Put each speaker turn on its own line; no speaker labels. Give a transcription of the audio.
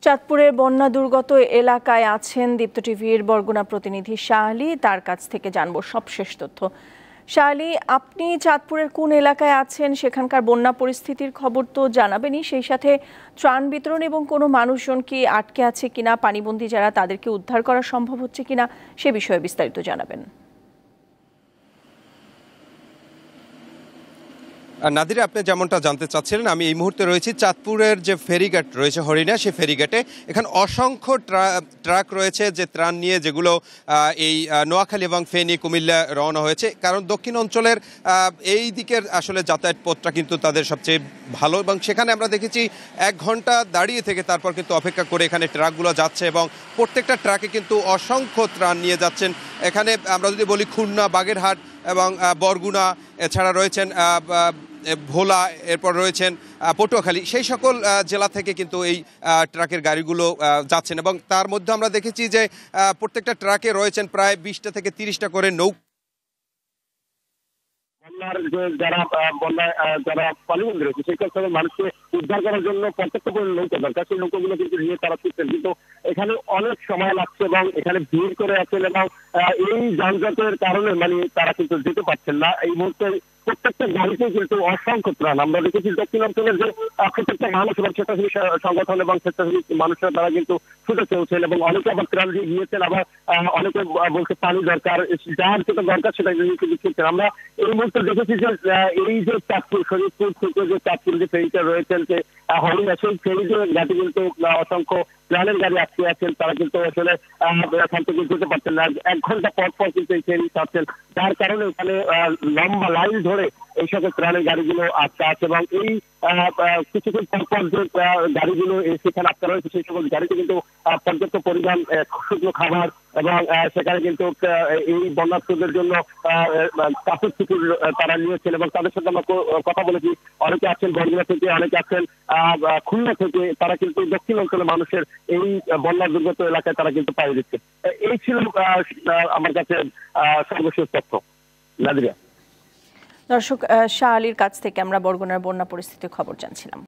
চাঁদপুরের বন্যা দুর্গত এলাকায় আছেন দীপ্ত টিভির বরগুনা প্রতিনিধি শাহ আলী। তার কাছ থেকে জানবো সবশেষ তথ্য। শাহ আলী, আপনি চাঁদপুরের কোন এলাকায় আছেন, সেখানকার বন্যা পরিস্থিতির খবর তো জানাবেনই, সেই সাথে ত্রাণ বিতরণ এবং কোনো মানুষজন কি আটকে আছে কিনা, পানিবন্দী যারা তাদেরকে উদ্ধার করা সম্ভব হচ্ছে কিনা সে বিষয়ে বিস্তারিত জানাবেন।
নাদিরা, আপনি যেমনটা জানতে চাচ্ছিলেন, আমি এই মুহূর্তে রয়েছি চাঁদপুরের যে ফেরিঘাট রয়েছে হরিণা, সেই ফেরিঘাটে। এখানে অসংখ্য ট্রাক রয়েছে যে ত্রাণ নিয়ে, যেগুলো এই নোয়াখালী এবং ফেনী কুমিল্লা রওনা হয়েছে। কারণ দক্ষিণ অঞ্চলের এই দিকের আসলে যাতায়াত পথটা কিন্তু তাদের সবচেয়ে ভালো, এবং সেখানে আমরা দেখেছি 1 ঘন্টা দাঁড়িয়ে থেকে তারপর কিন্তু অপেক্ষা করে এখানে ট্রাকগুলো যাচ্ছে, এবং প্রত্যেকটা ট্রাকে কিন্তু অসংখ্য ত্রাণ নিয়ে যাচ্ছেন। এখানে আমরা যদি বলি খুলনা, বাগেরহাট এবং বরগুনা, এছাড়া রয়েছেন ভোলা, এরপর রয়েছেন পটুয়াখালী, সেই সকল জেলা থেকে কিন্তু এই ট্রাকের গাড়িগুলো যাচ্ছেন। এবং তার মধ্যে আমরা দেখেছি যে প্রত্যেকটা ট্রাকে রয়েছেন প্রায় 20টা থেকে 30টা করে নৌকা।
বন্যার যে যারা পানিবন্দী রয়েছে সেই সব মানুষকে উদ্ধার করার জন্য পর্যাপ্ত পরিমাণ নৌকা দরকার। সেই নৌকাগুলো কিন্তু নিয়ে তারা ফিরছেন, কিন্তু এখানে অনেক সময় লাগছে এবং এখানে ভিড় করে আছেন, এবং এই যানজটের কারণে তারা কিন্তু যেতে পারছেন না। এই মুহূর্তে প্রত্যেকটা গাড়িতে কিন্তু অসংখ্য ত্রাণ আমরা দেখেছি। দক্ষিণাঞ্চলের যে প্রত্যেকটা মানুষ এবং স্বেচ্ছাসেবী সংগঠন এবং স্বেচ্ছাসেবী মানুষরা তারা কিন্তু ছুটে চলছেন, এবং অনেকে আবার ত্রাণ দিয়ে গিয়েছেন, আবার অনেকে বলছে পানি দরকার, যার যেটা দরকার সেটা কিন্তু ছুটছেন। আমরা এই মুহূর্তে দেখেছি যে এই যে চাঁদপুর শরীরপুর থেকে যে চাঁদপুর যে ফেরিটা রয়েছেন, যে হরিণা, সেই ফেরি যে গাড়ি কিন্তু অসংখ্য ত্রাণের গাড়ি আটকে আছেন, তারা কিন্তু আসলে এখান থেকে যেতে পারছেন না। 1 ঘন্টা পর পর কিন্তু এই ফেরি ছাড়ছেন, যার কারণে এখানে লম্বা লাইন ধরে এই সকল ত্রাণের গাড়িগুলো আটকা আছে। এবং এই কিছুক্ষণ পর পর যে গাড়িগুলো সেখানে আটকা রয়েছে, সেই সকল গাড়িতে কিন্তু পর্যাপ্ত পরিমাণ শুকনো খাবার, এবং সেখানে কিন্তু এই বন্যার্থীদের জন্য কাপড় চুপুর তারা নিয়েছেন, এবং তাদের সাথে আমরা কথা বলেছি। অনেকে আছেন বরগুনা থেকে, অনেকে আছেন খুলনা থেকে, তারা কিন্তু দক্ষিণ অঞ্চলের মানুষের এই বন্যা দুর্গত এলাকায় তারা কিন্তু পাড়ি দিচ্ছে। এই ছিল আমার কাছে সর্বশেষ তথ্য। নাদিরা।
দর্শক, শাহ আলীর কাছ থেকে আমরা বরগুনার বন্যা পরিস্থিতির খবর জানছিলাম।